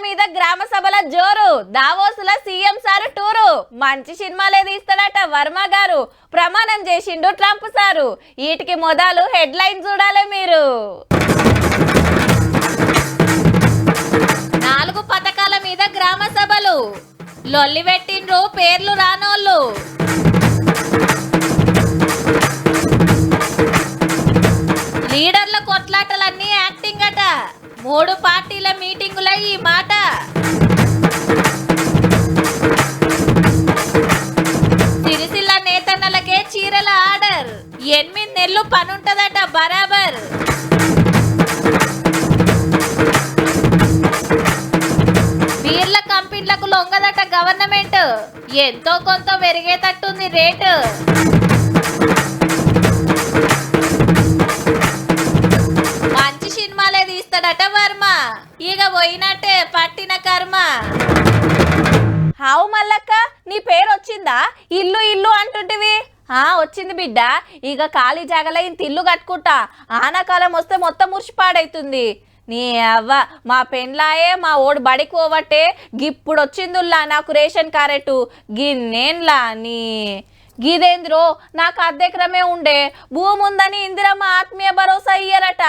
మీద గ్రామ సభల జోరు, దావోసుల సీఎం సారు టూరు, మంచి సినిమాలే తీస్తాడట వర్మ గారు, ప్రమాణం చేసిండు ట్రంప్ సారు. వీటికి మొదలు హెడ్లైన్ చూడాలి మీరు. 4 పథకాల మీద గ్రామ సభలు, లొల్లి పెట్టిండ్రు పేర్లు రానోళ్ళు. లీడర్ల కొట్లాటలన్నీ యాక్టింగ్ అట, 3 పార్టీల మీటింగుల ఈ మాట. సిరిసిల్ల నేతన్నలకే చీరల ఆర్డర్, 8 నెలలు పనుంటదట బరాబర్. బీర్ల కంపెనీలకు లొంగదట గవర్నమెంట్, ఎంతో కొంత పెరిగేటట్టుంది రేటు. మంచి సినిమాలే తీస్తాడట వర్మ, ఇక పోయినట్టే పట్టిన కర్మ. హావు మల్లక్క, నీ పేరు వచ్చిందా? ఇల్లు ఇల్లు అంటుంటివి. వచ్చింది బిడ్డ. ఇక ఖాళీ జాగలో ఇంత ఇల్లు కట్టుకుంటా, ఆనాకాలం వస్తే మొత్తం మురిసిపాడైతుంది. నీ అవ్వ మా పెండ్లాయే మా ఓడు బడికి పోవట్టే, గిప్పుడు వచ్చిందుల్లా నాకు రేషన్ కారెట్టు గిన్నేన్లా. నీ గిదేంద్రో నాకు అద్దెకరమే ఉండే భూమి ఉందని ఇందిరమ్మ ఆత్మీయ భరోసా ఇయ్యరట.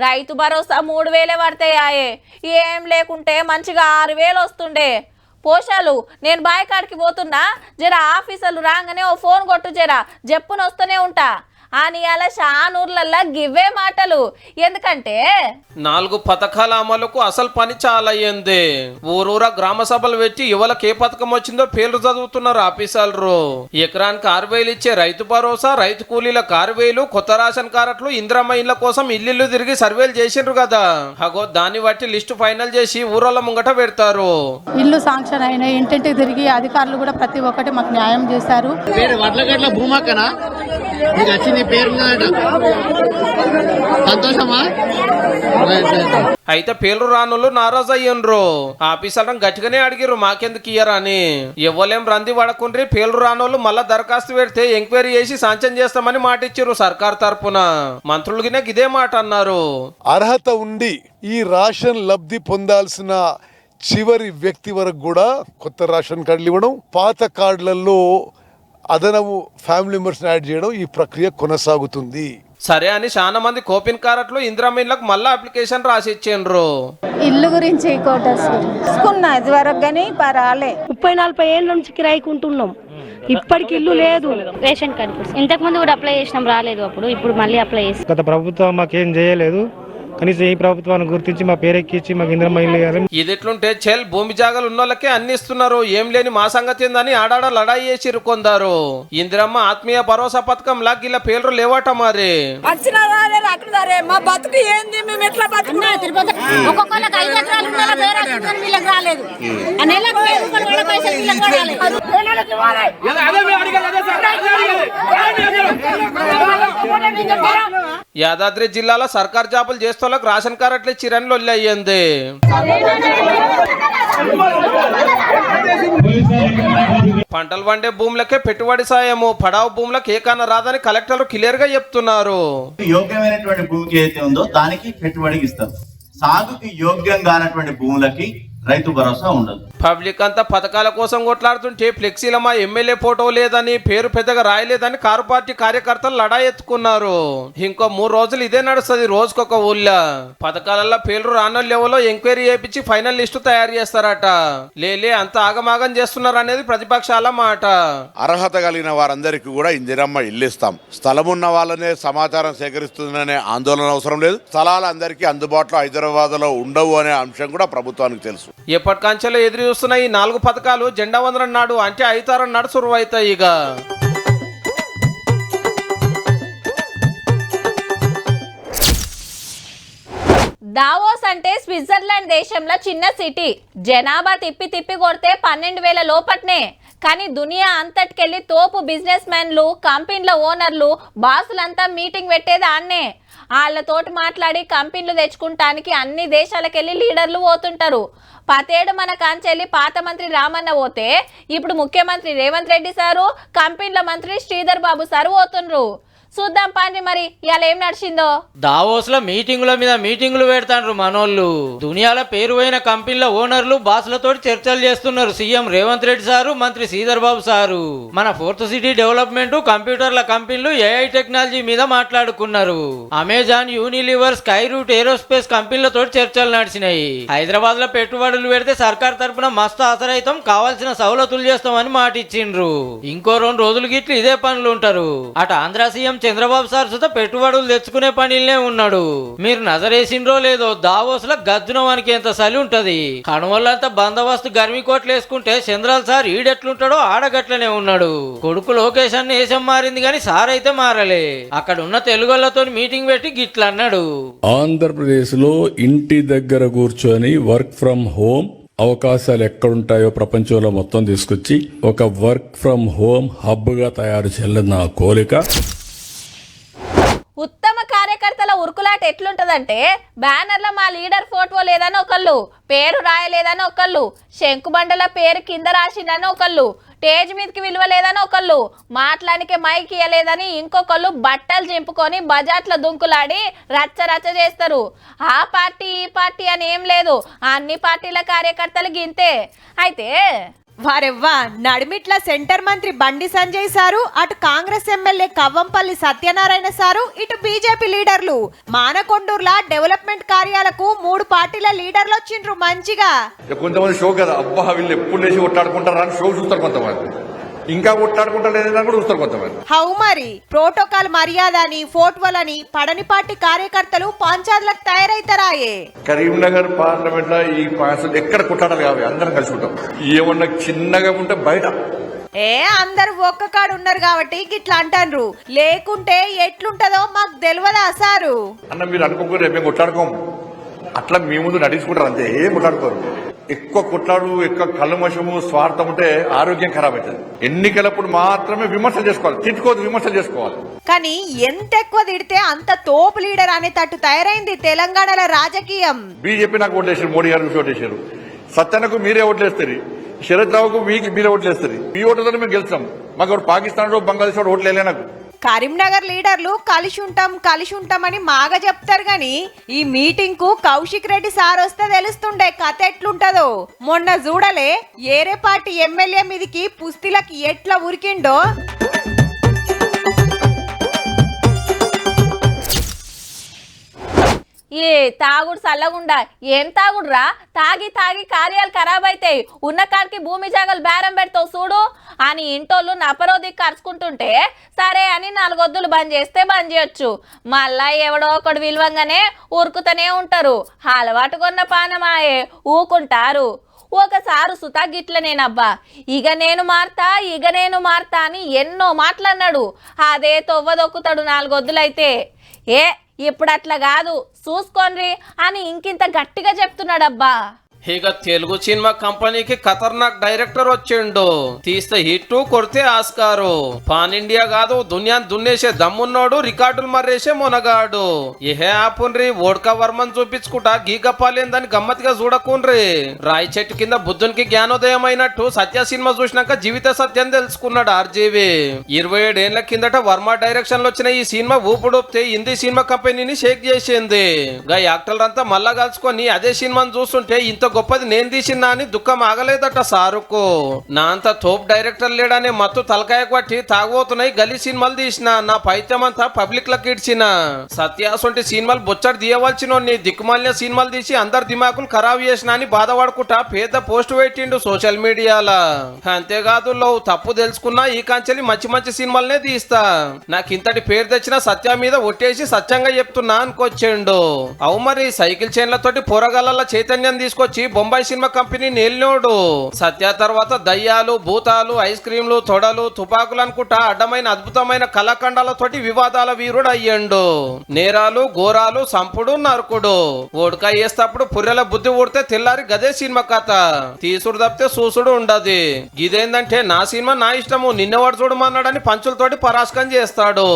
రైతు భరోసా 3000 పడతాయాయే, ఏం లేకుంటే మంచిగా 6000 వస్తుండే. పోషాలు నేను బాయకాడికి పోతున్నా, జర ఆఫీసర్లు రాగానే ఓ ఫోన్ కొట్టు, జర జప్పున వస్తూనే ఉంటా అని. అలా షానూర్లల్లా గివ్వే మాటలు. ఎందుకంటే 4 పథకాల అమలుకు అసలు పని చాలా అయ్యింది. ఊరూరా గ్రామ సభలు పెట్టి యువలకు ఏ పథకం వచ్చిందో పేర్లు చదువుతున్నారు ఆఫీసర్లు. ఎకరానికి 6000 ఇచ్చే రైతు భరోసా, రైతు కూలీలకు 6000, కొత్త రేషన్ కార్డులు, ఇందిరమ్మ ఇళ్ల కోసం ఇల్లు తిరిగి సర్వేలు చేసిండ్రు కదా. అగో దాన్ని బట్టి లిస్టు ఫైనల్ చేసి ఊరోళ్ళ ముంగట పెడతారు. ఇల్లు శాంక్షన్ అయిన ఇంటింటికి తిరిగి అధికారులు కూడా ప్రతి ఒక్కటి మాకు న్యాయం చేశారు. అయితే పేర్లు రానులు నారాజు అయ్యిండ్రు. ఆఫీసర్లను గట్టిగానే అడిగిర్రు మాకెందుకు ఇయ్యరా అని. ఇవ్వలేం రంది పడకుండ్రి, పేర్లు రానోళ్ళు మళ్ళా దరఖాస్తు పెడితే ఎంక్వైరీ చేసి శాంక్షన్ చేస్తామని మాట ఇచ్చిర్రు సర్కార్ తరపున. మంత్రులుగినే ఇదే మాట అన్నారు. అర్హత ఉండి ఈ రేషన్ లబ్ధి పొందాల్సిన చివరి వ్యక్తి వరకు కూడా కొత్త రేషన్ కార్డులు ఇవ్వడం, పాత కార్డులలో అదనపు ఫ్యామిలీ మెంబర్స్ యాడ్ చేయడం, ఈ ప్రక్రియ కొనసాగుతుంది. సరే అని చాలా మంది కోపిన్ కారట్లు ఇందిరమ్మ ఇళ్లకు మళ్ళా అప్లికేషన్ రాసి ఇచ్చిండ్రు. ఇల్లు గురించి కోటేసుకున్నా ఇది వరకు కానీ రాలే. 30-40 ఏళ్ళ నుంచి కిరాయికుంటున్నాం, ఇప్పటికి ఇల్లు లేదు. రేషన్ కార్డు ఇంతకు ముందు కూడా అప్లై చేసినాం, రాలేదు అప్పుడు. ఇప్పుడు మళ్ళీ అప్లై చేసి గత ప్రభుత్వం మాకేం చేయలేదు, కనీసం ఈ ప్రభుత్వాన్ని గుర్తించి మా పేరెక్కించి మాకు ఇందిరమ్మ ఇల్లు ఇవ్వాలి. ఇది ఎట్లుంటే చెల్ భూమి జాగాలు ఉన్న వాళ్ళకే అన్ని ఇస్తున్నారు, ఏం లేని మా సంగతి ఏందని ఆడాడ లడాయి చేసిరు కొందరు. ఇందిరమ్మ ఆత్మీయ భరోసా పథకం లాగా ఇలా పేర్లు లేవట మరి. మా బతుకు ఏంది, మేము ఎట్లా ఒక్కొక్కరికి 5 ఎకరాలు వీళ్ళకి రాలేదు. యాదాద్రి జిల్లాలో సర్కార్ జాబులు చేస్తోళ్ళకి రేషన్ కార్డులు చిరన్లు అయ్యింది. పంటలు వండే భూములకే పెట్టుబడి సాయము, పడావు భూములకు ఏకన్నా రాదని కలెక్టర్ క్లియర్ గా చెప్తున్నారు. యోగ్యమైనటువంటి భూమికి ఏదైతే ఉందో దానికి పెట్టుబడికి ఇస్తారు. సాగుకి యోగ్యం కానటువంటి భూములకి రైతు భరోసా ఉండదు. పబ్లిక్ అంతా పథకాల కోసం కొట్లాడుతుంటే ఫ్లెక్సీల మా ఎమ్మెల్యే ఫోటో లేదని, పేరు పెద్దగా రాయలేదని కారు పార్టీ కార్యకర్తలు లడా ఎత్తుకున్నారు. ఇంకో 3 రోజులు ఇదే నడుస్తుంది, రోజుకొక ఊళ్ళో. పథకాలలో పేర్లు రానోళ్ళు ఎవరో ఎంక్వైరీ చేయించి ఫైనల్ లిస్టు తయారు చేస్తారట. లేలే అంత ఆగమాగం చేస్తున్నారు అనేది ప్రతిపక్షాల మాట. అర్హత కలిగిన వారందరికీ కూడా ఇందిరమ్మ ఇల్లు ఇస్తాం. స్థలం ఉన్న వాళ్ళనే సమాచారం సేకరిస్తుందనే ఆందోళన అవసరం లేదు. స్థలాలు అందరికీ అందుబాటులో హైదరాబాద్ లో ఉండవు అనే అంశం కూడా ప్రభుత్వానికి తెలుసు. ఎప్పటికంచెలో ఎదురు చూస్తున్న ఈ 4 పథకాలు జెండా వందనం నాడు అంటే 5 నాడు సురువైతాయి. ఇక దావోస్ అంటే స్విట్జర్లాండ్ దేశంలో చిన్న సిటీ. జనాభా తిప్పి తిప్పి కొడితే 12,000 లోపట్నే. కానీ దునియా అంతటికెళ్ళి తోపు బిజినెస్ మ్యాన్లు, కంపెనీల ఓనర్లు, బాసులంతా మీటింగ్ పెట్టేది ఆన్నే. వాళ్ళతోటి మాట్లాడి కంపెనీలు తెచ్చుకుంటానికి అన్ని దేశాలకెళ్ళి లీడర్లు పోతుంటారు. పతేడు మన కాంచెల్లి పాత మంత్రి రామన్న పోతే ఇప్పుడు ముఖ్యమంత్రి రేవంత్ రెడ్డి సారు, కంపెనీల మంత్రి శ్రీధర్ బాబు సారు పోతుండ్రు. చూద్దాం పాండి మరి ఇవాళ ఏం నడిచిందో. దావోస్ లో మీటింగుల మీద మీటింగులు పెడతాండ్రు మనోళ్ళు. దునియాల పేరువైన కంపెనీల ఓనర్లు బాసులతో చర్చలు చేస్తున్నారు సీఎం రేవంత్ రెడ్డి సారు, మంత్రి శ్రీధర్ బాబు సారు. మన ఫోర్త్ సిటీ డెవలప్మెంట్, కంప్యూటర్ల కంపెనీలు, ఏఐ టెక్నాలజీ మీద మాట్లాడుకున్నారు. Amazon, Unilever, Skyroot aerospace కంపెనీలతో చర్చలు నడిచినాయి. హైదరాబాద్ లో పెట్టుబడులు పెడితే సర్కార్ తరపున మస్తు ఆసరైతం, కావాల్సిన సౌలతులు చేస్తామని మాట ఇచ్చిండ్రు. ఇంకో 2 రోజులు గిట్లు ఇదే పనులు ఉంటారు. అటు ఆంధ్ర సీఎం చంద్రబాబు సార్ సుత పెట్టుబడులు తెచ్చుకునే పనిలోనే ఉన్నాడు. మీరు నజరేసిండ్రో లేదో దావోస్ లో గజ్జునవానికి ఎంత సలి ఉంటది. కనుమల్లంతా బందోబస్తు గర్మి కోట్లు వేసుకుంటే చంద్రాల్ సార్ ఈడెట్లుంటాడో ఆడగట్లనే ఉన్నాడు. కొడుకు లోకేష్ అన్న వేషం మారింది గాని సార్ అయితే మారలే. అక్కడ ఉన్న తెలుగులతో మీటింగ్ పెట్టి గిట్లా అన్నాడు. ఆంధ్రప్రదేశ్ లో ఇంటి దగ్గర కూర్చొని వర్క్ ఫ్రం హోమ్ అవకాశాలు ఎక్కడుంటాయో ప్రపంచంలో మొత్తం తీసుకొచ్చి ఒక వర్క్ ఫ్రం హోమ్ హబ్ గా తయారు చేయాలని నా కోరిక. ఉత్తమ కార్యకర్తల ఉరుకులాట ఎట్లుంటదంటే బ్యానర్లో మా లీడర్ ఫోటో లేదని ఒకళ్ళు, పేరు రాయలేదని ఒకళ్ళు, శంకుబండల పేరు కింద రాసిందని ఒకళ్ళు, స్టేజ్ మీదకి విలువ లేదని ఒకళ్ళు, మాట్లాడికే మైక్ ఇయ్యలేదని ఇంకొకళ్ళు బట్టలు చింపుకొని బజార్ల దుంకులాడి రచ్చ రచ్చ చేస్తారు. ఆ పార్టీ ఈ పార్టీ అని ఏం లేదు, అన్ని పార్టీల కార్యకర్తలు గింతే. అయితే వారెవ్వా నడిమిట్ల సెంటర్ మంత్రి బండి సంజయ్ సారు, అటు కాంగ్రెస్ ఎమ్మెల్యే కవ్వంపల్లి సత్యనారాయణ సారు, ఇటు బీజేపీ లీడర్లు మానకొండూర్ల డెవలప్మెంట్ కార్యాలకు 3 పార్టీల లీడర్లు వచ్చిండ్రు. మంచిగా కొంతమంది షో కదా, అబ్బా వీళ్ళు ఎప్పుడు లేచి కొట్టాడుకుంటారా అని షో చూస్తారు కొంతమంది, ఇంకా కొట్టాడుకుంటారు కూడా చూస్తారు కొంతమంది. హౌ మరి ప్రోటోకాల్ మర్యాద అని ఫోటోలని పడని పార్టీ కార్యకర్తలు పంచాయతీలకు తయారైతారాయే. కరీంనగర్ పార్లమెంట్ లో ఈ పార్సల్ ఎక్కడ కొట్టాడాలి కావాలి, అందరం కలిసి ఉంటాం. ఏమన్నా చిన్నగా ఉంటే బయట అందరు ఒక్క కాడు ఉన్నారు కాబట్టి గిట్లా అంటారు. లేకుంటే ఎట్లుంటదో మాకు తెలియదా సారు అన్న. మీరు అనుకోకూడదు మేము కొట్లాడుకోము, అట్లా మీ ముందు నడుచుకుంటారు అంతే, ఏం కొట్లాడుకోరు. ఎక్కువ కొట్లాడు, ఎక్కువ కల్మషము, స్వార్థం ఉంటే ఆరోగ్యం ఖరాబ్ అవుతుంది. ఎన్నికలప్పుడు మాత్రమే విమర్శలు చేసుకోవాలి, తిట్టుకోవద్దు, విమర్శలు చేసుకోవాలి. కానీ ఎంత ఎక్కువ తిడితే అంత తోపు లీడర్ అనేటట్టు తయారైంది తెలంగాణలో రాజకీయం. బీజేపీ నాకు ఓట్లేసారు, మోడీ గారికి ఓటేసారు, సత్యనకు మీరే ఓట్లేస్తారు, శరద్ రావుకు మీరే ఓట్లేస్తారు. మీ ఓట్లతో మేము గెలుస్తాం. మాకు పాకిస్తాన్ బంగ్లాదేశ్ ఓట్లు వేయలే. నాకు కరీంనగర్ లీడర్లు కలిసి ఉంటామని మాగా చెప్తారు గాని ఈ మీటింగ్ కు కౌశిక్ రెడ్డి సార్ వస్తే తెలుస్తుండే కథ ఎట్లుంటదో. మొన్న చూడలే ఏరే పార్టీ ఎమ్మెల్యే మీదికి పుస్తిలకి ఎట్లా ఉరికిండో. ఏ తాగుడు చల్లగుండా ఏం తాగుడురా, తాగి తాగి కార్యాలు ఖరాబ్ అవుతాయి. ఉన్న కాడికి భూమి జాగలు బేరం పెడతావు చూడు అని ఇంటోళ్ళు నపరోది ఖర్చుకుంటుంటే సరే అని 4 వద్దులు బంద్ చేస్తే బంద్ చేయొచ్చు. మళ్ళా ఎవడో ఒకడు విలువంగానే ఊరుకుతూనే ఉంటారు. అలవాటు కొన్న పానమాయే ఊకుంటారు. ఒకసారి సుతా గిట్లనేనబ్బా, ఇక నేను మారుతా అని ఎన్నో మాటలన్నాడు. అదే తొవ్వదొక్కుతాడు 4 వద్దులైతే. ఇప్పుడు అట్లా కాదు చూసుకోండి అని ఇంకింత గట్టిగా చెప్తున్నాడబ్బా. ఇక తెలుగు సినిమా కంపెనీకి ఖతర్నాక్ డైరెక్టర్ వచ్చిండు. తీస్తే హిట్, కొడితే ఆస్కారు. పాన్ ఇండియా కాదు దునియాని దున్నేసే దమ్మున్నోడు, రికార్డులు మర్రేసే మునగాడు. ఏహే ఆపున్రి, ఓడ్కా వర్మని చూపించుకుంటా గీగప్పాలేందని గమ్మత్తుగా చూడకుండ్రి. రాయి చెట్టు కింద బుద్ధునికి జ్ఞానోదయం అయినట్టు సత్య సినిమా చూసినాక జీవిత సత్యం తెలుసుకున్నాడు ఆర్జీవి. 27 ఏళ్ల కిందట వర్మ డైరెక్షన్ లో వచ్చిన ఈ సినిమా ఊపుడొప్తే హిందీ సినిమా కంపెనీని షేక్ చేసింది. గా యాక్టర్లంతా మళ్ళా కలుసుకొని అదే సినిమాని చూస్తుంటే ఇంత గొప్పది నేను తీసినా అని దుఃఖం ఆగలేదట సారుకు. నా అంత తోప్ డైరెక్టర్ లేడనే మత్తు తలకాయ కొట్టి తాగబోతున్నాయి గలీ సినిమాలు తీసిన, నా పైత్యం అంతా పబ్లిక్ లకి ఇడ్చిన. సత్యాసొంటి సినిమాలు బొచ్చడి తీయవలసిన దిక్కుమాలిన సినిమాలు తీసి అందరి దిమాకులు ఖరాబ్ చేసిన అని బాధపడుకుంటా పెద్ద పోస్ట్ పెట్టిండు సోషల్ మీడియాలో. అంతేకాదు లవ్ తప్పు తెలుసుకున్నా ఈ కాంచెలి మంచి మంచి సినిమాలనే తీస్తా, నాకు ఇంతటి పేరు తెచ్చిన సత్య మీద ఒట్టేసి సత్యంగా చెప్తున్నా అనుకొచ్చిండు. అవు మరి సైకిల్ చైన్లతోటి పొరగల్ల చైతన్యం తీసుకొచ్చి బొంబాయి సినిమా కంపెనీ నేలినోడు. సత్య తర్వాత దయ్యాలు, భూతాలు, ఐస్ క్రీంలు, తొడలు, తుపాకులు అనుకుంటా అడ్డమైన అద్భుతమైన కళాఖండాలతోటి వివాదాల వీరుడు అయ్యండు. నేరాలు, ఘోరాలు, సంపుడు, నరకుడు. ఓడకా వేస్తప్పుడు పుర్రెల బుద్ధి ఊడితే తెల్లారి గదే సినిమా కథ. తీసుడు తప్పితే చూసుడు ఉండదు. ఇదేందంటే నా సినిమా నా ఇష్టము, నిన్నవాడు చూడమన్నాడని పంచులతోటి పరాస్కం చేస్తాడు.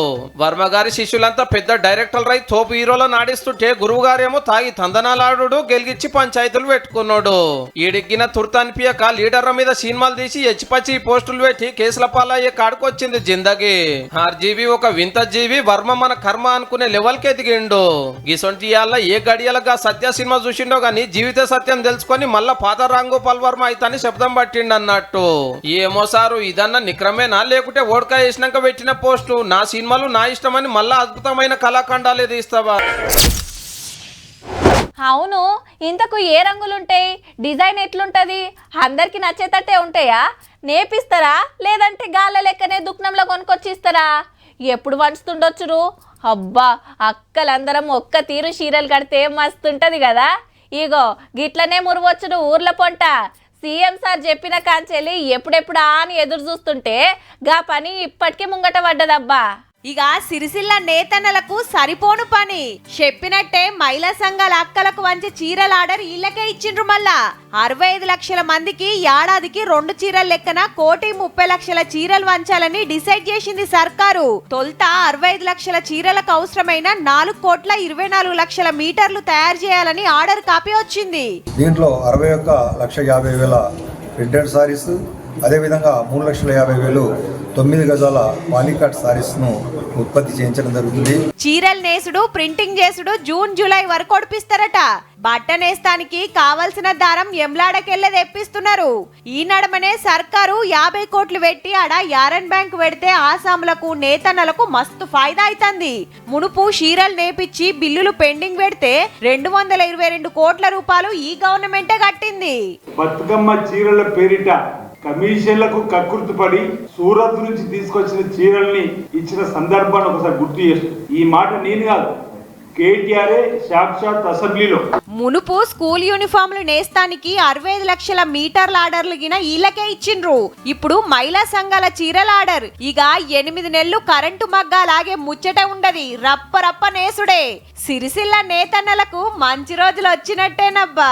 వర్మ గారి శిష్యులంతా పెద్ద డైరెక్టర్ రై తోపు హీరోలను ఆడిస్తుంటే గురువు గారేమో తాగి తందనాలాడు, గెలిగించి పంచాయతీలు పెట్టుకుంటారు. పెట్టుకున్నాడు. ఈడిగ్గిన తుర్తనిపియక లీడర్ల మీద సినిమాలు తీసి ఎచ్చిపచ్చి పోస్టులు పెట్టి కేసుల పాలయ్యే కాడుకొచ్చింది జిందగీ. ఆర్జీవి ఒక వింత జీవి, వర్మ మన కర్మ అనుకునే లెవెల్ కి ఎదిగిండు. గిసొంటి ఇయాల ఏ గడియలుగా సత్య సినిమా చూసిండో గాని జీవిత సత్యం తెలుసుకొని మళ్ళా పాత రాంగోపాల్ వర్మ అయితని శబ్దం పట్టిండు అన్నట్టు. ఏమో సారు ఇదన్నా నిక్రమేనా లేకుంటే ఓడకాయ వేసినాక పెట్టిన పోస్టు? నా సినిమాలు నా ఇష్టమని మళ్ళా అద్భుతమైన కళాఖండాలే తీస్తావా? అవును, ఇంతకు ఏ రంగులుంటాయి, డిజైన్ ఎట్లుంటది, అందరికి నచ్చేటట్టే ఉంటాయా? నేపిస్తారా లేదంటే గాళ్ళ లెక్కనే దుఃఖంలో కొనుక్కొచ్చిస్తారా? ఎప్పుడు వంచుతుండొచ్చురు? అబ్బా, అక్కలందరం ఒక్క తీరు చీరలు కడితే మస్తుంటది కదా. ఇగో గిట్లనే మురువచ్చును ఊర్ల పొంట. సీఎం సార్ చెప్పిన కాంచెలి ఎప్పుడెప్పుడా అని ఎదురు చూస్తుంటే గా పని ఇప్పటికీ ముంగట పడ్డదబ్బా. ఇక సిరిసిల్ల నేతన్నలకు సరిపోను పని. చెప్పినట్టే మహిళా సంఘాల అక్కలకు వంచే చీరల ఆర్డర్ వీళ్ళకే ఇచ్చిండ్రు. మళ్ళా 65 లక్షల మందికి ఏడాదికి 2 చీరల లెక్కన 1,30,00,000 చీరలు వంచాలని డిసైడ్ చేసింది సర్కారు. తొలుత 65 లక్షల చీరలకు అవసరమైన 4,24,00,000 మీటర్లు తయారు చేయాలని ఆర్డర్ కాపీ వచ్చింది. దీంట్లో 61,50,000 ప్రింటెడ్ సారీస్, అదేవిధంగా 3,50,000 9 గజాల పాలికాట్ సారీస్ ను ఉత్పత్తి చేయించడం జరుగుతుంది. చీరలు నేసుడు, ప్రింటింగ్ చేసుడు జూన్ జూలై వరకు ఒడిపిస్తారట. బట్ట నేస్తానికి కావలసిన దారం ఎంలాడకెళ్ళే తెప్పిస్తున్నారు. ఈ నడమనే సర్కారు 50 కోట్లు పెట్టి ఆడ యారన్ బ్యాంక్ పెడితే ఆసాములకు నేతన్నలకు మస్తు ఫాయిదా అవుతుంది. మునుపు చీరలు నేపిచ్చి బిల్లులు పెండింగ్ పెడితే 222 కోట్ల రూపాయలు ఈ గవర్నమెంటే కట్టింది. బతుకమ్మ చీరల పేరిట కమిషన్లకు కక్కుర్తిపడి సూరత్ నుంచి తీసుకొచ్చిన చీరల్ని ఇచ్చిన సందర్భాన్ని ఒకసారి గుర్తు చేస్తుంది. ఈ మాట నేను కాదు, కేటీఆర్ సాక్షాత్ అసెంబ్లీలో. మునుపు స్కూల్ యూనిఫామ్లు నేస్తానికి 65 లక్షల మీటర్ల ఆర్డర్లు గిన ఈలకే ఇచ్చిండ్రు. ఇప్పుడు మహిళా సంఘాల చీరల ఆర్డర్. ఇక 8 నెలలు కరెంటు మగ్గాలాగే ముచ్చట ఉండది, రప్ప రప్ప నేసుడే. సిరిసిల్ల నేతన్నలకు మంచి రోజులు వచ్చినట్టేనబ్బా.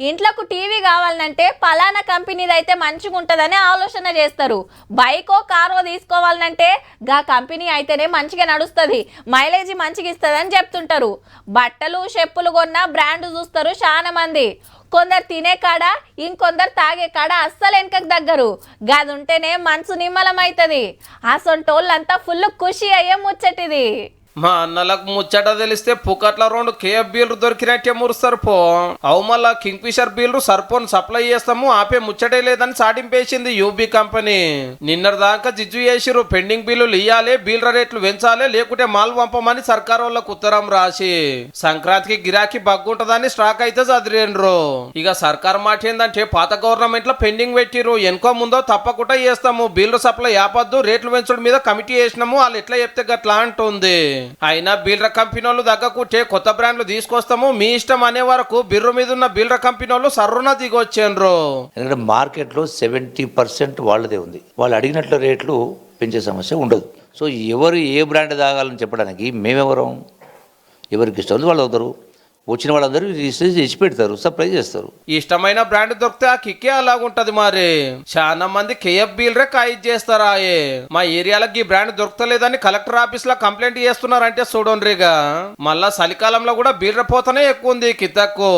ఇంట్లోకి టీవీ కావాలంటే పలానా కంపెనీది అయితే మంచిగా ఉంటుందని ఆలోచన చేస్తారు. బైకో కారో తీసుకోవాలంటే గా కంపెనీ అయితేనే మంచిగా నడుస్తుంది, మైలేజీ మంచిగా ఇస్తుందని చెప్తుంటారు. బట్టలు చెప్పులు కొన్న బ్రాండ్ చూస్తారు చాలా మంది. కొందరు తినే కాడ, ఇంకొందరు తాగే కాడ అస్సలు వెనకకు దగ్గరు. గది ఉంటేనే మనసు నిమ్మలం అవుతుంది. అసొంటోళ్ళంతా ఫుల్ ఖుషి అయ్యే ముచ్చటిది. మా అన్నలకు ముచ్చట తెలిస్తే పుకట్ల 2 కేఎఫ్ బీర్లు దొరికినట్టే మురుస్తారు పో. అవు మళ్ళా కింగ్ ఫిషర్ బీర్లు సర్పోన్ సప్లై చేస్తాము, ఆపే ముచ్చటే లేదని సాటింపేసింది యూబీ కంపెనీ. నిన్నటి దాకా జిజ్జు చేసిరు, పెండింగ్ బిల్లులు ఇయ్యాలి, బీర్ల రేట్లు పెంచాలి, లేకుంటే మాల్ పంపమని సర్కారు వాళ్ళకు ఉత్తరం రాసి. సంక్రాంతికి గిరాకీ బగ్గుంటదని స్టాక్ అయితే చదిరేండ్రు. ఇక సర్కారు మాట ఏందంటే పాత గవర్నమెంట్ లో పెండింగ్ పెట్టిరు, ఎనుకో ముందో తప్పకుండా చేస్తాము, బీర్లు సప్లై ఆపద్దు, రేట్లు పెంచడం మీద కమిటీ చేసినాము, వాళ్ళు ఎట్లా చెప్తే గట్లా అంటుంది. అయినా బీల్ర కంపెనీ వాళ్ళు దగ్గకుంటే కొత్త బ్రాండ్లు తీసుకొస్తాము, మీ ఇష్టం అనే వరకు బిర్రు మీద ఉన్న బీల్ర కంపెనీ వాళ్ళు సర్రున దిగొచ్చేండ్రు. ఎందుకంటే మార్కెట్ లో 70% వాళ్ళదే ఉంది. వాళ్ళు అడిగినట్లు రేట్లు పెంచే సమస్య ఉండదు. సో ఎవరు ఏ బ్రాండ్ తాగాలని చెప్పడానికి మేమెవరం? ఎవరికి ఇష్టం వాళ్ళు అవుతారు. వచ్చిన వాళ్ళందరూ ఇచ్చి పెడతారు, సప్లై చేస్తారు. ఇష్టమైన బ్రాండ్ దొరికితే ఆ కిక్కే అలాగుంటది. మరి చాలా మంది కేఎఫ్ బీల్రే కాయిజ్ చేస్తారా? మా ఏరియాలకి ఈ బ్రాండ్ దొరకలేదని కలెక్టర్ ఆఫీస్ లో కంప్లైంట్ చేస్తున్నారంటే చూడండిగా. మళ్ళా చలికాలంలో కూడా బీల్ర పోతనే ఎక్కువ ఉంది కితక్కు.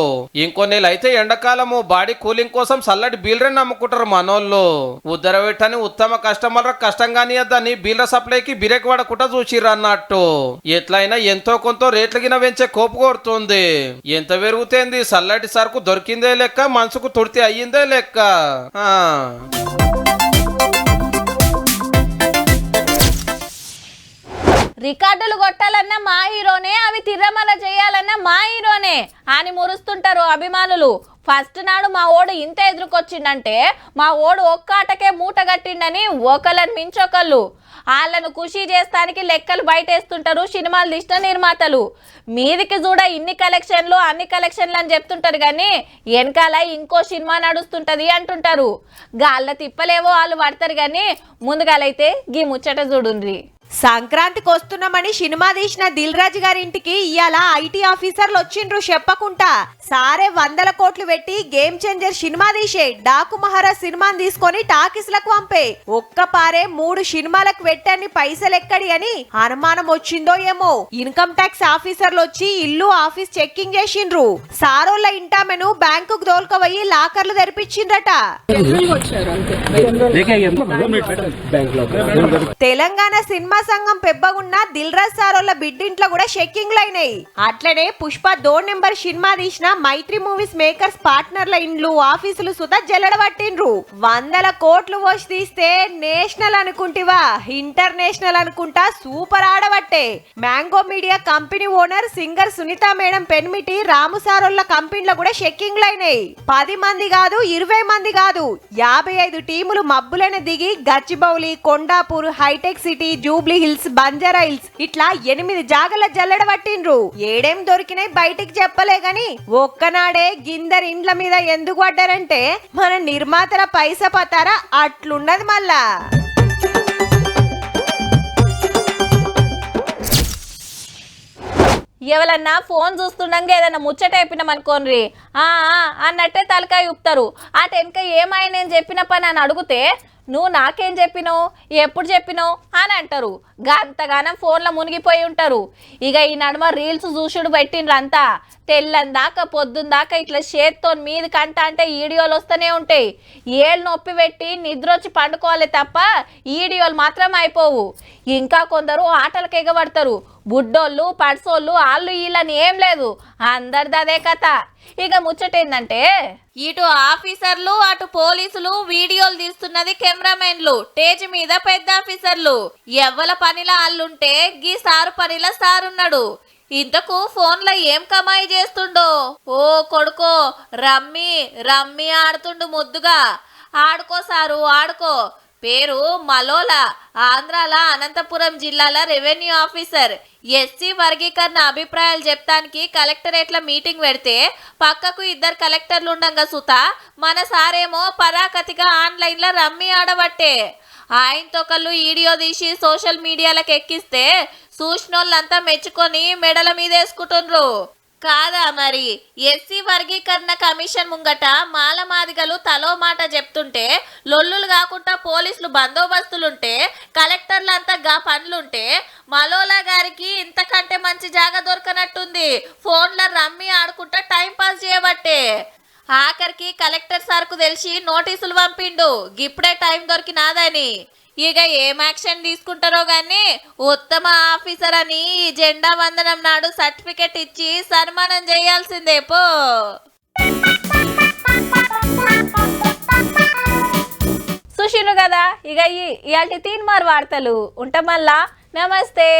ఇంకో నెల అయితే ఎండాకాలము బాడీ కూలింగ్ కోసం చల్లటి బీల్రే నమ్ముకుంటారు మనోళ్ళు. ఉద్దరబెట్టని ఉత్తమ కస్టమర్ కష్టంగాని వద్దని బీల్ర సప్లైకి బిరేక్ పడకుండా చూసిర్రు అన్నట్టు. ఎట్లయినా ఎంతో కొంత రేట్లు గిన పెంచే కోపు కోరుతుంది. ఎంత పెరుగుతేంది, చల్లటి సరుకు దొరికిందే లెక్క, మనసుకు తుడితే అయ్యిందే లెక్క. రికార్డులు కొట్టాలన్నా మా హీరోనే, అవి తిర్రమల చేయాలన్నా మా హీరోనే అని మురుస్తుంటారు అభిమానులు. ఫస్ట్ నాడు మా ఓడు ఇంత ఎదురుకొచ్చిండంటే మా ఓడు ఒక్క ఆటకే మూట కట్టిండని ఒకళ్ళని మించొకళ్ళు. వాళ్ళను ఖుషి చేస్తానికి లెక్కలు బయటేస్తుంటారు సినిమాలు తీసిన నిర్మాతలు. మీదికి చూడ ఇన్ని కలెక్షన్లు అన్ని కలెక్షన్లు అని చెప్తుంటారు కానీ వెనకాల ఇంకో సినిమా నడుస్తుంటది అంటుంటారు. గాళ్ళ తిప్పలేవో వాళ్ళు పడతారు కానీ ముందుగాలైతే గీ ముచ్చట చూడుండ్రి. సంక్రాంతికి వస్తున్నామని సినిమా తీసిన దిల్ రాజు గారి ఇంటికి ఇవాళ ఐటీ ఆఫీసర్లు వచ్చిండ్రు చెప్పకుండా. సారే 100 కోట్లు పెట్టి గేమ్ చేంజర్ సినిమా తీసే డాకు మహారాజ్ సినిమాని తీసుకొని టాకీస్లకు పంపే. ఒక్క పారే 3 సినిమాలకు పెట్టని పైసలు ఎక్కడి అని అనుమానం వచ్చిందో ఏమో. ఇన్కమ్ ట్యాక్స్ ఆఫీసర్లు వచ్చి ఇల్లు ఆఫీస్ చెక్కింగ్ చేసిండ్రు. సారోళ్ళ ఇంటామెను బ్యాంకుకు దోల్కపోయి లాకర్లు తెరిపించిండ్రట. తెలంగాణ సినిమా సంఘం పెబ్బగున్న దిల్ రాజు సారోళ్ళ బిడ్డింట్లో కూడా చెక్కింగ్లు అయినాయి. అట్లనే పుష్ప 2 నెంబర్ సినిమా తీసిన మైత్రి మూవీస్ మేకర్స్ పార్ట్నర్ల ఇండ్లు ఆఫీసులు సుతా జల్లడబట్టిండ్రు. 100 కోట్లు పోసి తీస్తే నేషనల్ అనుకుంటివా ఇంటర్నేషనల్ అనుకుంటా సూపర్ ఆడబట్టే. Mango media company owner singer Sunitha madam పెన్మిటి రాము సారోళ్ళ కంపెనీలో కూడా చెక్కింగ్లు అయినాయి. 10 మంది కాదు 20 మంది కాదు 55 టీములు మబ్బులైన దిగి గచ్చిబౌలి, కొండాపూర్, హైటెక్ City, Jubilee Hills, Banjara Hills ఇట్లా 8 జాగల జల్లడబట్టిండ్రు. ఏడేం దొరికినాయి బయటికి చెప్పలే గాని ఒక్కనాడే గిందర్ ఇండ్ల మీద ఎందుకు పడ్డారంటే మన నిర్మాతల పైసా పతారా అట్లున్నది మళ్ళా. ఎవరన్నా ఫోన్ చూస్తుండగా ఏదైనా ముచ్చట అయిపోయినామనుకోండి అన్నట్టే తలకాయ ఊపుతారు. అటు వెనక ఏమైనా నేను చెప్పిన పని అని అడిగితే నువ్వు నాకేం చెప్పినావు ఎప్పుడు చెప్పినావు అని అంటారు. గంతగానం ఫోన్లో మునిగిపోయి ఉంటారు. ఇక ఈ నడుమ రీల్స్ చూసుడు పెట్టిండ్రు అంతా. తెల్లందాకా పొద్దుందాకా ఇట్లా చేత్తో మీది కంట అంటే వీడియోలు వస్తూనే ఉంటాయి. ఏళ్ళు నొప్పి పెట్టి నిద్ర వచ్చి పండుకోవాలి తప్ప వీడియోలు మాత్రం అయిపోవు. ఇంకా కొందరు ఆటలకు ఎగబడతారు. బుడ్డోళ్ళు పడ్సోళ్ళు వాళ్ళు వీళ్ళని ఏం లేదు, అందరిది అదే కథ. ఇక ముచ్చటేందంటే ఇటు ఆఫీసర్లు అటు పోలీసులు వీడియోలు తీస్తున్నది కెమెరామెన్లు, స్టేజ్ మీద పెద్ద ఆఫీసర్లు. ఎవ్వల పనిలా అల్లుంటే గీ సారు పనిలా సారున్నాడు. ఇంతకు ఫోన్లో ఏం కమాయి చేస్తుండో. ఓ కొడుకో రమ్మి రమ్మి ఆడుతుండు ముద్దుగా. ఆడుకో సారు ఆడుకో. పేరు మలోలా, ఆంధ్రాల అనంతపురం జిల్లాల రెవెన్యూ ఆఫీసర్. ఎస్సీ వర్గీకరణ అభిప్రాయాలు చెప్తానికి కలెక్టరేట్ల మీటింగ్ పెడితే పక్కకు 2 కలెక్టర్లు ఉండంగా సుత మన సారేమో పరాకతిగా ఆన్లైన్లో రమ్మి ఆడబట్టే. ఆయనతో కళ్ళు వీడియో తీసి సోషల్ మీడియాలకు ఎక్కిస్తే చూసినోళ్ళంతా మెచ్చుకొని మెడల మీద వేసుకుంటుండ్రు. కాదా మరి ఎస్సీ వర్గీకరణ కమిషన్ ముంగట మాలమాదిగలు తలో మాట చెప్తుంటే లొల్లులు కాకుండా పోలీసులు బందోబస్తులుంటే కలెక్టర్లంతా గా పనులుంటే మలోలా గారికి ఇంతకంటే మంచి జాగా దొరకనట్టుంది. ఫోన్లో రమ్మి ఆడుకుంటా టైం పాస్ చేయబట్టే. ఆఖరికి కలెక్టర్ సార్కు తెలిసి నోటీసులు పంపిండు ఇప్పుడే టైం దొరికినాదని. ఇక ఏం యాక్షన్ తీసుకుంటారో గానీ ఉత్తమ ఆఫీసర్ అని ఈ జెండా వందనం నాడు సర్టిఫికెట్ ఇచ్చి సన్మానం చేయాల్సిందే పో. చూసిండ్రు కదా ఇక ఇయాల్టి తీన్మార్ వార్తలు. ఉంటాం మళ్ళా. నమస్తే.